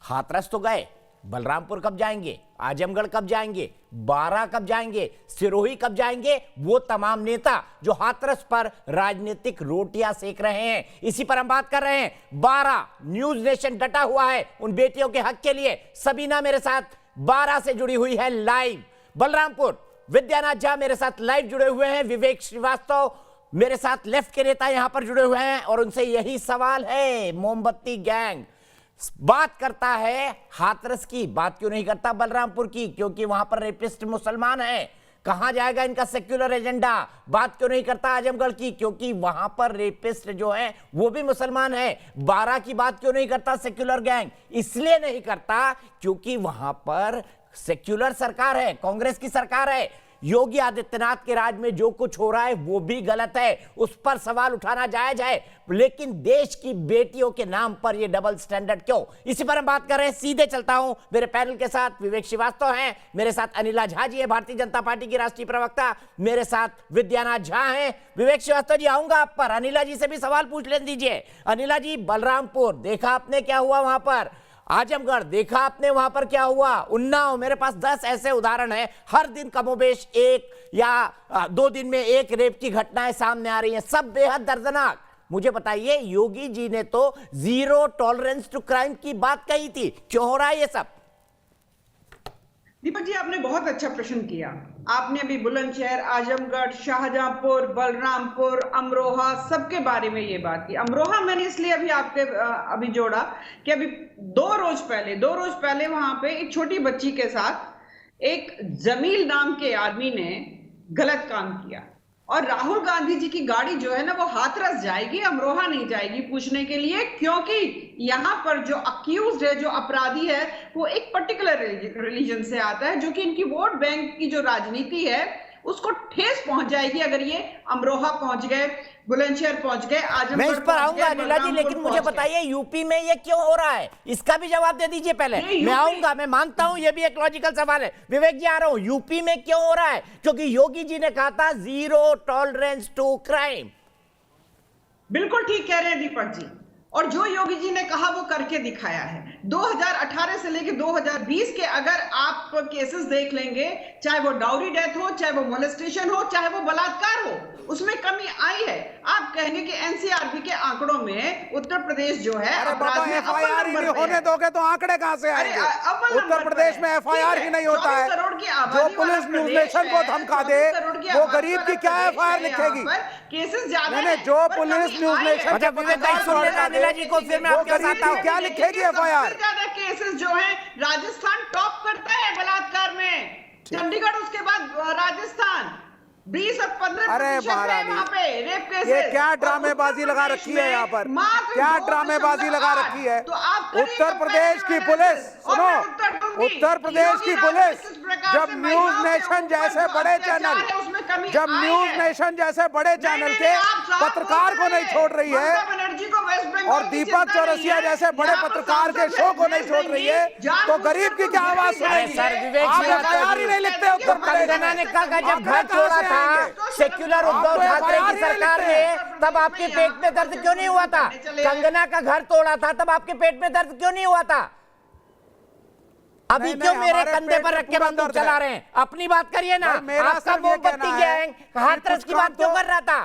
हाथरस तो गए, बलरामपुर कब जाएंगे, आजमगढ़ कब जाएंगे, बारां कब जाएंगे, सिरोही कब जाएंगे? वो तमाम नेता जो हाथरस पर राजनीतिक रोटियां सेक रहे हैं, इसी पर हम बात कर रहे हैं। बारां, न्यूज नेशन डटा हुआ है उन बेटियों के हक के लिए। सबीना मेरे साथ बारां से जुड़ी हुई है लाइव। बलरामपुर, विद्यानाथ झा मेरे साथ लाइव जुड़े हुए हैं। विवेक श्रीवास्तव मेरे साथ लेफ्ट के नेता यहां पर जुड़े हुए हैं और उनसे यही सवाल है। मोमबत्ती गैंग बात करता है हाथरस की, बात क्यों नहीं करता बलरामपुर की? क्योंकि वहां पर रेपिस्ट मुसलमान हैं। कहां जाएगा इनका सेक्युलर एजेंडा? बात क्यों नहीं करता आजमगढ़ की? क्योंकि वहां पर रेपिस्ट जो है वो भी मुसलमान है। बारां की बात क्यों नहीं करता सेक्युलर गैंग? इसलिए नहीं करता क्योंकि वहां पर सेक्युलर सरकार है, कांग्रेस की सरकार है। योगी आदित्यनाथ के राज में जो कुछ हो रहा है वो भी गलत है, उस पर सवाल उठाना जायज है, लेकिन देश की बेटियों के नाम पर ये डबल स्टैंडर्ड क्यों? इसी पर हम बात कर रहे हैं। सीधे चलता हूं मेरे पैनल के साथ। विवेक श्रीवास्तव हैं मेरे साथ, अनिला झा जी है भारतीय जनता पार्टी की राष्ट्रीय प्रवक्ता, मेरे साथ विद्यानाथ झा हैं। विवेक श्रीवास्तव जी आऊंगा आप पर, अनिला जी से भी सवाल पूछ लेने दीजिए। अनिला जी, बलरामपुर देखा आपने क्या हुआ वहां पर, आजमगढ़ देखा आपने वहां पर क्या हुआ, उन्नाव, मेरे पास 10 ऐसे उदाहरण हैं। हर दिन कमोबेश एक या 2 दिन में एक रेप की घटनाएं सामने आ रही हैं, सब बेहद दर्दनाक। मुझे बताइए, योगी जी ने तो जीरो टॉलरेंस टू क्राइम की बात कही थी, क्यों हो रहा है ये सब? दीपक जी, आपने बहुत अच्छा प्रश्न किया। आपने अभी बुलंदशहर, आजमगढ़, शाहजहांपुर, बलरामपुर, अमरोहा सबके बारे में ये बात की। अमरोहा मैंने इसलिए अभी जोड़ा कि अभी 2 रोज पहले वहां पे एक छोटी बच्ची के साथ एक जमील नाम के आदमी ने गलत काम किया और राहुल गांधी जी की गाड़ी जो है ना वो हाथरस जाएगी, अमरोहा नहीं जाएगी पूछने के लिए, क्योंकि यहां पर जो अक्यूज्ड है, जो अपराधी है, वो एक पर्टिकुलर रिलीजन से आता है, जो कि इनकी वोट बैंक की जो राजनीति है उसको ठेस पहुंच जाएगी अगर ये अमरोहा पहुंच गए, बुलंदशहर पहुंच गए, आजमगढ़। मैं इस पर आऊंगा अनिला जी, लेकिन मुझे बताइए यूपी में ये क्यों हो रहा है, इसका भी जवाब दे दीजिए पहले। मैं आऊंगा, मैं मानता हूं ये भी एक लॉजिकल सवाल है। विवेक जी आ रहा हूं, यूपी में क्यों हो रहा है? क्योंकि योगी जी ने कहा था जीरो टॉलरेंस टू क्राइम। बिल्कुल ठीक कह रहे हैं दीपक जी, और जो योगी जी ने कहा वो करके दिखाया है। 2018 से लेकर 2020 के अगर आप केसेस देख लेंगे, चाहे वो डाउरी डेथ हो, चाहे वो मोलेस्टेशन हो, चाहे वो बलात्कार हो, उसमें कमी आई है। आप कहेंगे कि एनसीआरबी के आंकड़ों में उत्तर प्रदेश जो है अपराध में एफआईआर ही नहीं होने दोगे तो आंकड़े कहां से आएंगे? उत्तर प्रदेश में एफआईआर ही नहीं होता है। जो पुलिस न्यूज नेशन को धमका दे वो गरीब की क्या एफआईआर लिखेगी? केसेस ज्यादा है, जो पुलिस न्यूज नेशन जी को फिर मैं आपके साथ आता हूं, क्या लिखेगी एफआईआर? ज्यादा केसेस जो है राजस्थान टॉप करता है बलात्कार में, चंडीगढ़ उसके बाद राजस्थान 20 और 15% वहां पे रेप केसेस। ये क्या ड्रामेबाजी लगा रखी है यहाँ पर, क्या ड्रामेबाजी लगा रखी है? उत्तर प्रदेश की पुलिस, सुनो, उत्तर प्रदेश की पुलिस जब न्यूज नेशन जैसे बड़े चैनल, जब न्यूज नेशन जैसे बड़े चैनल के पत्रकार को नहीं छोड़ रही है और दीपक चौरसिया जैसे बड़े पत्रकार के शो को नहीं छोड़ रही है, तो गरीब की क्या आवाज सुनेगी? आप एफआईआर ही नहीं लिखते। उत्तर प्रदेश ने कहा जब घर छोड़ा था सेक्युलर उद्धव ठाकरे की सरकार ने, तब आपके पेट में दर्द क्यों नहीं हुआ था? कंगना का घर तोड़ा था, तब आपके पेट में दर्द क्यों नहीं हुआ था? अभी क्यों मेरे कंधे पर रख के बंदूक चला रहे हैं? अपनी बात करिए ना। आपका मोमबत्ती गैंग हाथरस की बात क्यों कर रहा था?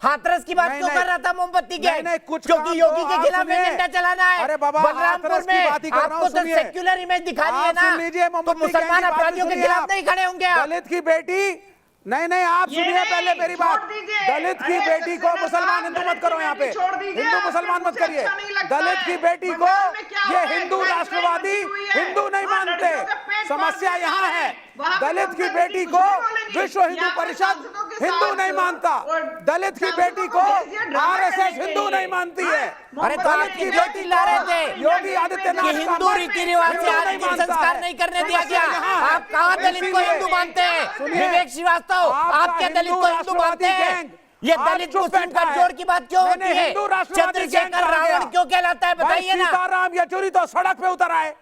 हाथरस की बात क्यों कर रहा था मोमबत्ती गैंग? क्योंकि योगी के खिलाफ एजेंडा चलाना है। बलरामपुर में आपको तो सेक्युलर इमेज दिखानी है ना, तो मुसलमान अपराधियों के खिलाफ नहीं खड़े होंगे आप। दलित की बेटी, नहीं आप सुनिए पहले मेरी बात। दलित की बेटी को मुसलमान हिंदू मत करो, यहाँ पे हिंदू मुसलमान मत करिए। दलित की बेटी को ये हिंदू राष्ट्रवादी हिंदू नहीं मानते। समस्या यहाँ है, दलित की बेटी को विश्व हिंदू परिषद हिंदू नहीं मानता, दलित की बेटी को आरएसएस हिंदू नहीं मानती है। अरे तो आपकी बेटी ला रहे थे योगी आदित्यनाथ, हिंदू रीति रिवाज से आज संस्कार नहीं करने दिया गया। आप कहाँ दलित को हिंदू मानते हैं? विवेक श्रीवास्तव, आपके दलित को हिंदू मानते हैं? ये दलित मुस्लिम का जोड़ की बात क्यों होती है? चंद्रशेखर रावण क्यों कहलाता है, बताइए ना। सीताराम येचुरी तो सड़क पे उतर आए,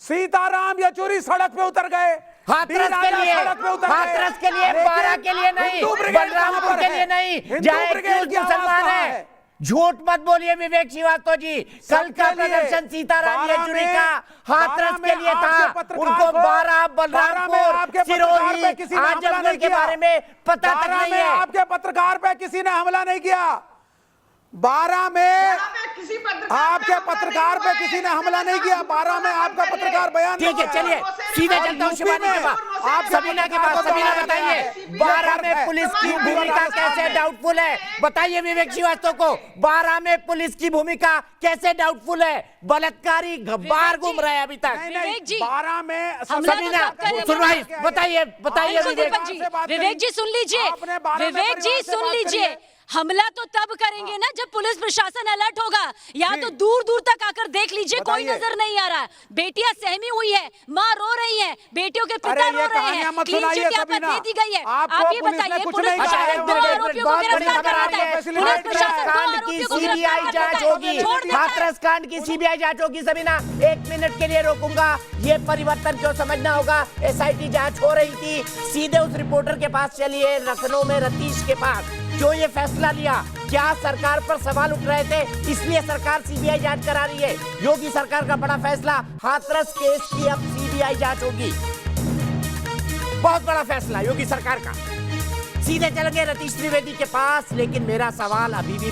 सीताराम येचुरी सड़क पे उतर गए। हाथरस के लिए, हाथरस के लिए, बारां के लिए नहीं, बलरामपुर के लिए नहीं, जहाँ मुसलमान है, झूठ मत बोलिए विवेक श्रीवास्तव जी। कल का प्रदर्शन सीताराम येचुरी का हाथरस के लिए था। उनको 12 बलरामपुर, सिरोही, आजमगढ़ के बारे में पता तक नहीं है। आपके पत्रकार पे किसी ने हमला नहीं किया। 12 में आपके पत्रकार पे किसी ने हमला नहीं किया। 12 में आपका पत्रकार बयान। ठीक है, चलिए सीधे चलता हूं शिवानी के पास, आप सबीना के पास। सबीना बताइए 12 में पुलिस की भूमिका कैसे डाउटफुल है? बताइए विवेक श्रीवास्तव को 12 में पुलिस की भूमिका कैसे डाउटफुल है? बलात्कारी बाहर घूम रहे हैं अभी तक। 12 में सबीना सुनवाई बताइए, बताइए विवेक जी सुन लीजिए, विवेक जी सुन लीजिए। हमला तो तब करेंगे ना जब पुलिस प्रशासन अलर्ट होगा। यहाँ तो दूर दूर तक आकर देख लीजिए, कोई नजर नहीं आ रहा। बेटियां सहमी हुई है, माँ रो रही है, बेटियों के पिता रो रहे हैं, क्लीन चिट यहाँ पर दे दी गई है। आप ये बताइए पुलिस प्रशासन को आरोपियों को गिरफ्तार कराता है, पुलिस प्रशासन को आरोपियों को सीबीआई जांच होगी, हाथरस कांड की सीबीआई जांच होगी। सबीना 1 मिनट के लिए रोकूंगा। ये परिवर्तन क्यों समझना होगा। एसआईटी जांच हो रही थी, सीधे उस रिपोर्टर के पास चलिए, लखनऊ में रतीश के पास। क्यों ये फैसला लिया? क्या सरकार पर सवाल उठ रहे थे, इसलिए सरकार सीबीआई जांच करा रही है? योगी सरकार का बड़ा फैसला, हाथरस केस की अब सीबीआई जांच होगी। बहुत बड़ा फैसला योगी सरकार का। सीधे चलेंगे रतीश त्रिवेदी के पास, लेकिन मेरा सवाल अभी भी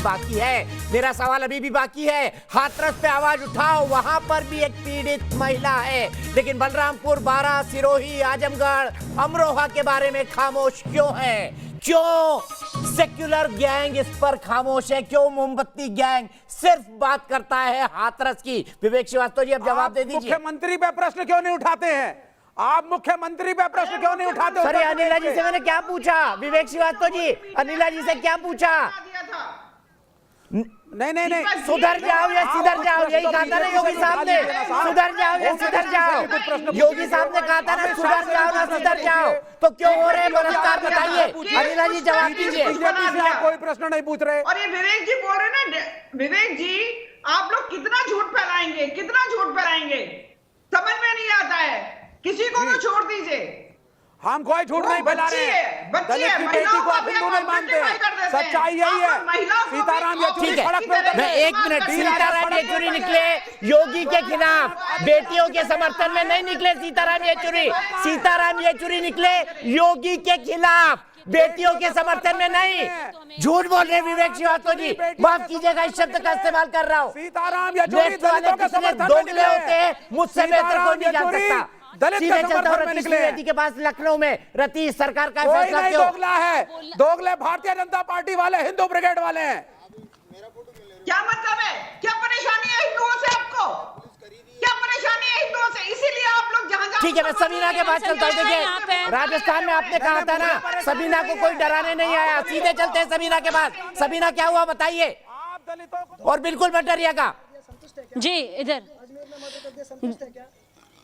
बाकी है। हाथरस पे आवाज उठाओ, वहां पर भी एक पीड़ित महिला है, लेकिन बलरामपुर, बारां, सिरोही, आजमगढ़, अमरोहा के बारे में खामोश क्यों है? क्यों सेक्युलर गैंग इस पर खामोश है? क्यों मोमबत्ती गैंग सिर्फ बात करता है हाथरस की? विवेक श्रीवास्तव जी अब जवाब दे दीजिए। मुख्यमंत्री पे प्रश्न क्यों नहीं उठाते हैं? आप मुख्यमंत्री पे प्रश्न क्यों नहीं उठाते? सर अनिला जी से मैंने क्या पूछा? विवेक श्रीवास्तव जी अनिला जी से क्या पूछा? नहीं सुधर जाओ या सिधर जाओ, यही कहा था ना योगी साहब ने। सुधर जाओ या सिधर जाओ, योगी साहब ने कहा था ना सुधर जाओ ना सिधर जाओ। तो क्यों हो रहे बलात्कार? बताइए अनिला जी, जवाब दीजिए। कोई प्रश्न नहीं पूछ रहे। और ये विवेक जी बोल रहे ना, विवेक जी आप लोग कितना झूठ फैलाएंगे, समझ में नहीं आता है। किसी को तो छोड़ दीजिए। हम कोई झूठ नहीं फैला रहे हैं। दलित की बेटी को आप हिंदू नहीं मानते हैं, सच्चाई यही है। सीताराम येचुरी सड़क पे उतरे। मैं 1 मिनट, सीताराम येचुरी निकले योगी के खिलाफ, बेटियों के समर्थन में नहीं निकले सीताराम येचुरी निकले योगी के खिलाफ, बेटियों के समर्थन में नहीं। झूठ बोल रहे विवेक श्रीवास्तव जी, माफ कीजिएगा इस शब्द का इस्तेमाल कर रहा हूँ। सीताराम येचुरी दलितों के समर्थन में दोगले होते हैं, मुझसे बेहतर कोई नहीं जान सकता। दलित रतीश त्रिवेदी के पास लखनऊ में रतीश सरकार का फैसला क्यों? दोगला है, दोगले भारतीय जनता पार्टी वाले, हिंदू ब्रिगेड वाले हैं। क्या मतलब है? क्या परेशानी है हिंदुओं से? आपको क्या परेशानी है हिंदुओं से? इसीलिए आप लोग जहां ठीक है, मैं सबीना के पास चलता हूँ। देखिए राजस्थान में आपने कहा था ना सबीना को कोई डराने नहीं आया। सीधे चलते हैं सबीना के पास। सबीना क्या हुआ बताइए, और बिल्कुल मत डरिएगा जी। इधर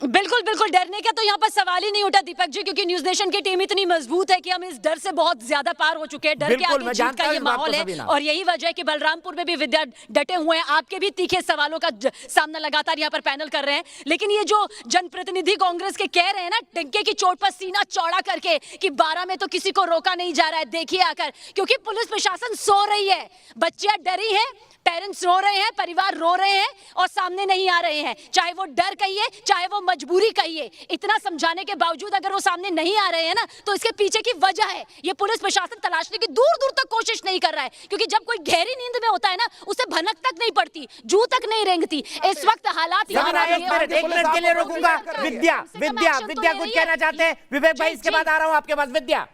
बिल्कुल बिल्कुल डरने का तो यहाँ पर सवाल ही नहीं उठा दीपक जी, क्योंकि न्यूज नेशन की टीम इतनी मजबूत है कि हम इस डर से बहुत ज्यादा पार हो चुके हैं। डर के आगे जीत का ये माहौल है, और यही वजह है कि बलरामपुर में भी विद्या डटे हुए हैं। आपके भी तीखे सवालों का सामना लगातार यहाँ पर पैनल कर रहे हैं, लेकिन ये जो जनप्रतिनिधि कांग्रेस के कह रहे हैं ना डंके की चोट पर सीना चौड़ा करके कि 12 में तो किसी को रोका नहीं जा रहा है, देखिए आकर, क्योंकि पुलिस प्रशासन सो रही है, बच्चियां डरी है, पेरेंट्स रो रहे हैं, परिवार रो रहे हैं और सामने नहीं आ रहे हैं। चाहे वो डर कहिए, चाहे वो मजबूरी कहिए, इतना समझाने के बावजूद अगर वो सामने नहीं आ रहे हैं ना, तो इसके पीछे की वजह है ये पुलिस प्रशासन तलाशने की दूर दूर तक कोशिश नहीं कर रहा है, क्योंकि जब कोई गहरी नींद में होता है ना, उसे भनक तक नहीं पड़ती, जू तक नहीं रेंगती। इस वक्त हालात एक मिनट के लिए रोकूंगा। विद्या कुछ कहना चाहते हैं? विवेक भाई इसके बाद आ रहा हूं आपके पास। विद्या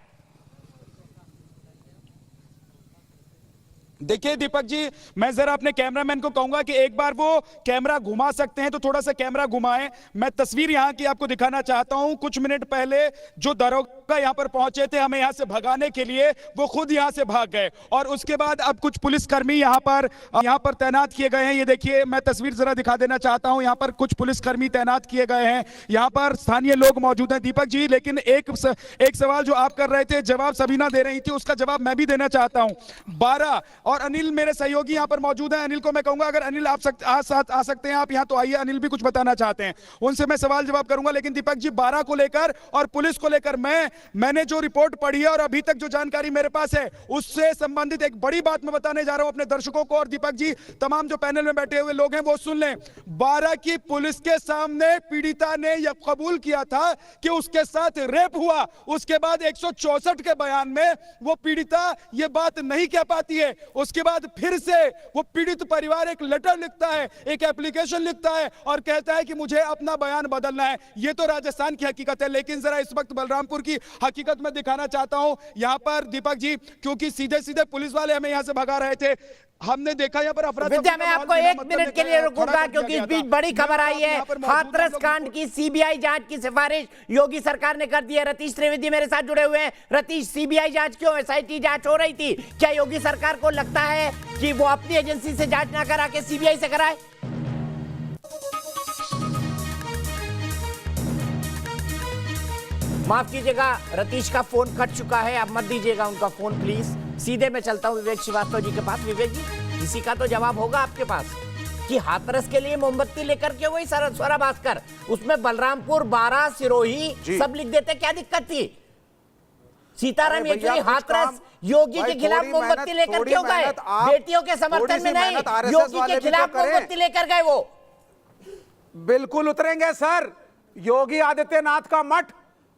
देखिए दीपक जी, मैं जरा अपने कैमरामैन को कहूंगा कि एक बार वो कैमरा घुमा सकते हैं तो थोड़ा सा कैमरा घुमाएं। मैं तस्वीर यहां की आपको दिखाना चाहता हूं। कुछ मिनट पहले जो दरोगा यहां पर पहुंचे थे हमें यहां से भगाने के लिए, वो खुद यहां से भाग गए, और उसके बाद अब कुछ पुलिसकर्मी यहां पर तैनात किए गए हैं। ये देखिए, मैं तस्वीर जरा दिखा देना चाहता हूं। यहां पर कुछ पुलिसकर्मी तैनात किए गए हैं, यहां पर स्थानीय लोग मौजूद हैं दीपक जी। लेकिन एक सवाल जो आप कर रहे थे, जवाब सबीना दे रही थी, उसका जवाब मैं भी देना चाहता हूं। 12 और अनिल मेरे सहयोगी यहां पर मौजूद हैं। अनिल को मैं कहूंगा अगर अनिल आप आ सकते हैं, आप यहां तो आइए। अनिल भी कुछ बताना चाहते हैं, उनसे मैं सवाल जवाब करूंगा। लेकिन दीपक जी 12 को लेकर और पुलिस को लेकर मैं मैंने जो रिपोर्ट पढ़ी है और अभी तक जो जानकारी मेरे पास है उससे संबंधित एक बड़ी बात मैं बताने जा रहा हूं अपने दर्शकों को, और दीपक जी तमाम जो पैनल में बैठे हुए लोग हैं वो सुन लें। 12 की पुलिस के सामने पीड़िता ने यह कबूल किया था कि उसके साथ रेप हुआ। उसके बाद 164 के बयान में वो पीड़िता यह बात नहीं कह पाती है। उसके बाद फिर से वो पीड़ित परिवार एक लेटर लिखता है, एक एप्लीकेशन लिखता है और कहता है कि मुझे अपना बयान बदलना है। ये तो राजस्थान की हकीकत है, लेकिन जरा इस वक्त बलरामपुर की हकीकत में दिखाना चाहता हूं। यहां पर दीपक जी, क्योंकि सीधे सीधे पुलिस वाले हमें यहां से भगा रहे थे, हमने देखा यहाँ पर अफरा विद्या, मैं आपको 1 मिनट के लिए रुकूंगा क्योंकि इस बीच बड़ी खबर आई है। हाथरस कांड की सीबीआई जांच की सिफारिश योगी सरकार ने कर दी है। रतीश त्रिवेदी मेरे साथ जुड़े हुए हैं। रतीश, सीबीआई जांच क्यों? एसआईटी जांच हो रही थी, क्या योगी सरकार को लगता है कि वो अपनी एजेंसी से जांच ना करा के सीबीआई से कराए? माफ कीजिएगा, रतीश का फोन कट चुका है, अब मत दीजिएगा उनका फोन प्लीज। सीधे मैं चलता हूं विवेक श्रीवास्तव जी के पास। विवेक जी, किसी का तो जवाब होगा आपके पास कि हाथरस के लिए मोमबत्ती लेकर के वही स्वरा भास्कर, उसमें बलरामपुर, बारा, सिरोही सब लिख देते, क्या दिक्कत थी? सीताराम येचुरी हाथरस योगी के खिलाफ मोमबत्ती लेकर क्यों गए? बेटियों के समर्थन में नहीं, योगी के खिलाफ मोमबत्ती लेकर गए वो। बिल्कुल उतरेंगे सर। योगी आदित्यनाथ का मठ,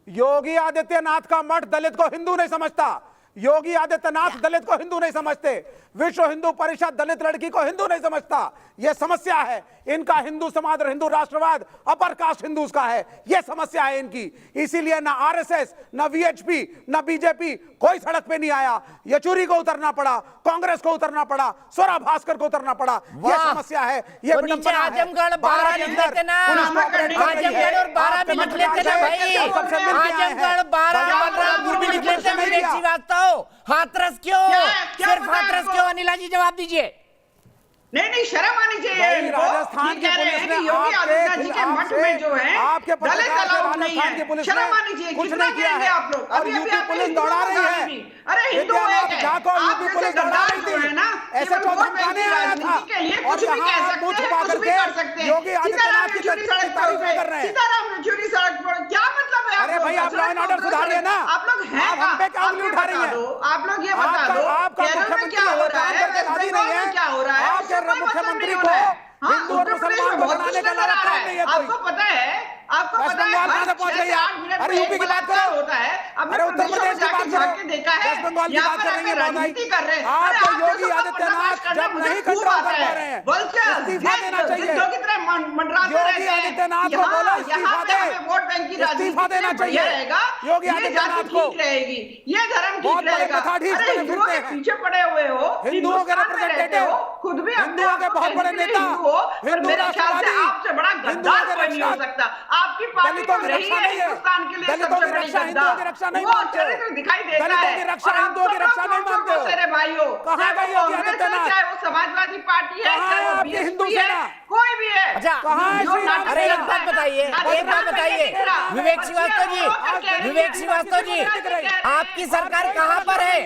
योगी आदित्यनाथ का मठ दलित को हिंदू नहीं समझता। योगी आदित्यनाथ दलित को हिंदू नहीं समझते। विश्व हिंदू परिषद दलित लड़की को हिंदू नहीं समझता। यह समस्या है इनका। हिंदू समाज और हिंदू राष्ट्रवाद अपर कास्ट हिंदूज का है, यह समस्या है इनकी। इसीलिए ना आरएसएस, ना वीएचपी, ना बीजेपी कोई सड़क पे नहीं आया। येचुरी को उतरना पड़ा, कांग्रेस को उतरना पड़ा, स्वरा भास्कर को उतरना पड़ा। यह समस्या है, यह विडंबना है। आजमगढ़ 12 लिख लेते ना, आजमगढ़ और 12 भी लिख लेते ना भाई। आजमगढ़ 12 बलरामपुर भी लिख लेते हैं। विवेक श्रीवास्तव, हाथरस क्यों? सिर्फ हाथरस क्यों? अनिला जी जवाब दीजिए। नहीं, शर्म आनी चाहिए। राजस्थान की पुलिस ने योगी आदित्यनाथ जी के मठ में जो है आपके दलित अलाउड नहीं है। शर्म आनी चाहिए। कुछ नहीं किया है आप लोग। और यूपी पुलिस दौड़ा रही है। अरे हिंदू यूपी पुलिस दौड़ा रही थी ना, ऐसे तो धमकाने आया था और यहाँ आप मुंह छुपा करके योगी आदित्यनाथ की तारीफ कर रहे हैं। सीताराम येचुरी सड़क पर, क्या मतलब है? अरे भाई, आप लॉ एंड ऑर्डर सुधार रहे ना। आप लोग हैं हम पे क्या उंगली उठा रही है? आप लोग ये बता दो, केरल में क्या हो रहा है, वेस्ट बंगाल में क्या हो रहा है? मुख्यमंत्री को हिंदू और मुसलमान को बनाने का लालच काम नहीं है। आपको पता है, आपको पता है कहां पहुंच रही है? अरे यूपी की बात करो, होता है। अरे उत्तर प्रदेश की बात करो, देखा है, वेस्ट बंगाल की बात कर रही है। राजनीति कर रहे हैं। आप योगी आदित्यनाथ जब नहीं कंट्रोल कर पा रहे हैं, इस्तीफा देना चाहिए। योगी आदित्यनाथ को बोलो इस्तीफा दे, वोट बैंक की इस्तीफा देना चाहिए योगी आदित्यनाथ को। रहेगी ये धर्म ठीक रहेगा। पीछे पड़े हुए हो, हिंदुओं के रिप्रेजेंटेटिव, खुद भी हिंदुओं के बहुत बड़े नेता, हिंदू राष्ट्रवादी, आपसे बड़ा गद्दार कोई नहीं हो सकता। आपकी पार्टी तो रही है हिंदुस्तान के लिए सबसे बड़ी गद्दार। वो चरित्र दिखाई देता है। हिंदुओं की रक्षा नहीं मानते हो मेरे भाइयों। कहां गई योगी आदित्यनाथ? चाहे वो समाजवादी पार्टी है, चाहे वो हिंदू बीएसपी है, कोई भी है। अच्छा, अरे एक बात बताइए, एक बात बताइए विवेक श्रीवास्तव जी, विवेक श्रीवास्तव जी, आपकी सरकार कहां पर है?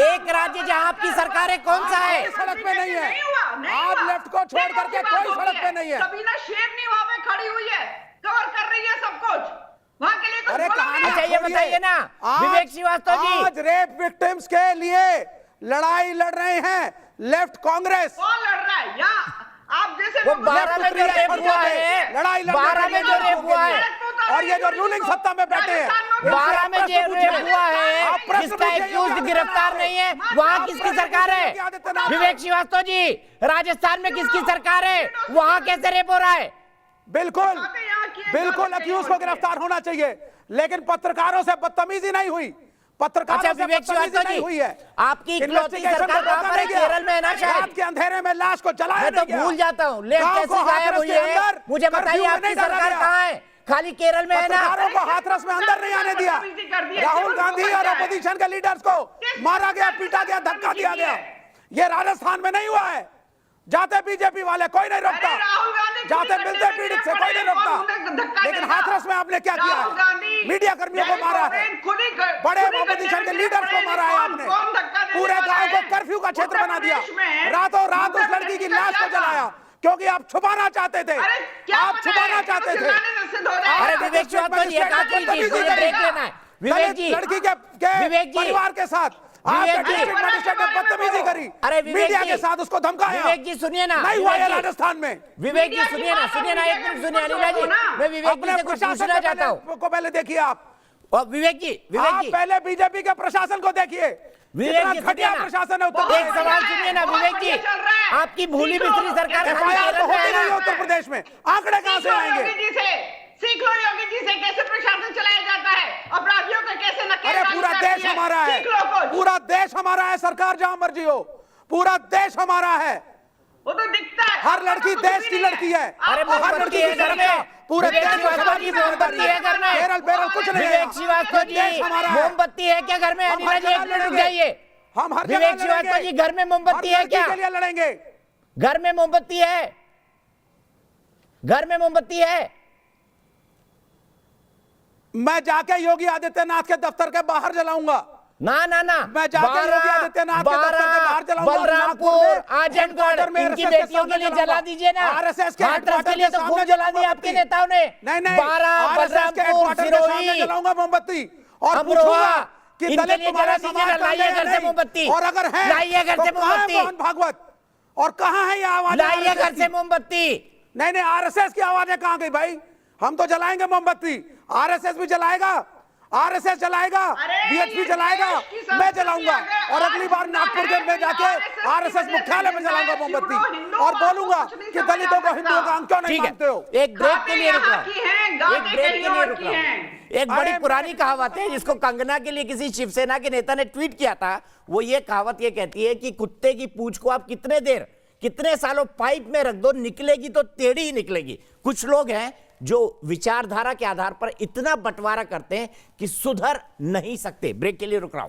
एक राज्य जहां आपकी सरकार है, कौन सा है? सड़क पे नहीं है। आप लेफ्ट को छोड़ करके कोई सड़क पे नहीं है। सबीना शेरनी वहां पे खड़ी हुई है, कवर कर रही है सब कुछ। वहां के लिए कुछ अच्छा ये बताइए ना विवेक श्रीवास्तव जी, आज रेप विक्टिम्स के लिए लड़ाई लड़ रहे हैं लेफ्ट कांग्रेस। कौन लड़ रहा है? यहाँ आप जैसे वो 12 में जो रेप हुआ है, लड़ाई 12 में जो रेप हुआ है और ये जो रूलिंग सत्ता में बैठे हैं, 12 में जो रेप हुआ है जिसका एक्यूज्ड गिरफ्तार नहीं है, वहां किसकी सरकार है? विवेक श्रीवास्तव जी, राजस्थान में किसकी सरकार है? वहां कैसे रेप हो रहा है? बिल्कुल बिल्कुल अक्यूज को गिरफ्तार होना चाहिए, लेकिन पत्रकारों से बदतमीजी नहीं हुई। पत्रकारों से बदतमीजी नहीं हुई है। आपकी इकलौती सरकार कहां पर है? केरल में है ना शायद। रात के अंधेरे में लाश को जलाया मैं तो भूल जाता हूं, लेफ्ट कैसे गायब हुई है? मुझे बताइए आपकी सरकार कहां है? खाली केरल में है ना? पत्रकारों को हाथरस में अंदर नहीं आने दिया। राहुल गांधी और अपोजिशन के लीडर्स को मारा गया, पीटा गया, धक्का दिया गया। ये राजस्थान में नहीं हुआ है। जाते बीजेपी वाले कोई नहीं रोकता, जाते मिलते पीड़ित से कोई नहीं रोकता, लेकिन हाथरस में आपने क्या किया है? मीडिया कर्मियों को मारा है, बड़े अपोजिशन के लीडर्स को मारा है आपने, पूरे गांव को कर्फ्यू का क्षेत्र बना दिया, रातों रात उस लड़की की लाश को जलाया क्योंकि आप छुपाना चाहते थे, आप छुपाना चाहते थे। अरे विवेक श्रीवास्तव जी, एक आखिरी चीज, मुझे ब्रेक लेना है। विवेक जी, लड़की के विवेक जी, परिवार के साथ विवेक जी, मजिस्ट्रेट ने बदतमीजी करी, अरे विवेक मीडिया जी, के साथ उसको धमकाया। विवेक जी सुनिए ना, नहीं हुआ विवेक है जी, राजस्थान में। विवेक जी सुनिए ना, एक मिनट सुनिए अनिला जी, मैं विवेक जी से कुछ पूछना चाहता हूँ। को पहले देखिए आप, और विवेक जी, आप पहले बीजेपी के प्रशासन को देखिए, विवेक जी घटिया प्रशासन है उत्तर प्रदेश। एक सवाल सुनिए ना विवेक जी, आपकी भूली बिखरी सरकार एफआईआर तो होती नहीं है उत्तर प्रदेश में, आंकड़े कहां से आएंगे? सीख लो योगी जी से कैसे प्रशासन चलाया जाता है, अपराधियों को कैसे नकेल। अरे पूरा देश हमारा है, पूरा देश हमारा है, सरकार जहां मर्जी हो, पूरा देश हमारा है। वो तो दिखता है, हर लड़की देश की लड़की है। अरे हर लड़की की घर में पूरे देश में मोमबत्ती है घर में, बेरल बेरल कुछ नहीं है। विवेक श्रीवास्तव जी, मोमबत्ती है क्या घर में? अनिला जी एक मिनट रुक जाइए, हम हर विवेक श्रीवास्तव जी घर में मोमबत्ती है क्या? के लिए लड़ेंगे। घर में मोमबत्ती है, घर में मोमबत्ती है। मैं जाके योगी आदित्यनाथ के दफ्तर के बाहर जलाऊंगा। ना ना ना, मैं जाके योगी आदित्यनाथ के दफ्तर के बाहर जलाऊंगा। बलरामपुर, आजमगढ़, इनकी बेटियों के लिए जला दीजिए ना। आरएसएस के हाथरस के लिए तो खूब जला दी आपके नेताओं ने। नहीं, 12 बलरामपुर, सिरोही, जलाऊंगा मोमबत्ती और अमरोहा, कि इनके दलित लिए तुम्हारे जला समाज दीजिए, का लाइए घर से नहीं। मोमबत्ती, और अगर है लाइए घर से तो कहां है मोमबत्ती, मोहन भागवत, और कहां है ये आवाज? लाइए घर से मोमबत्ती। नहीं, आरएसएस की आवाजें कहां गई भाई? हम तो जलाएंगे मोमबत्ती, आरएसएस भी जलाएगा, आरएसएस जलाएगा, बीएचपी जलाएगा, मैं जलाऊंगा। और अगली बार नागपुर में जाके आरएसएस मुख्यालय में जलाऊंगा मोमबत्ती और बोलूंगा कि दलितों को हिंदुओं का अंग क्यों नहीं मानते हो। एक ब्रेक के लिए रुक रहा हूं, एक ब्रेक के लिए रुक रहा हूं। एक बड़ी पुरानी कहावत है जिसको कंगना के लिए किसी शिवसेना के नेता ने ट्वीट किया था। वो ये कहावत ये कहती है कि कुत्ते की पूंछ को आप कितने सालों पाइप में रख दो, निकलेगी तो टेढ़ी ही निकलेगी। कुछ लोग हैं जो विचारधारा के आधार पर इतना बंटवारा करते हैं कि सुधर नहीं सकते। ब्रेक के लिए रुक रहा हूं।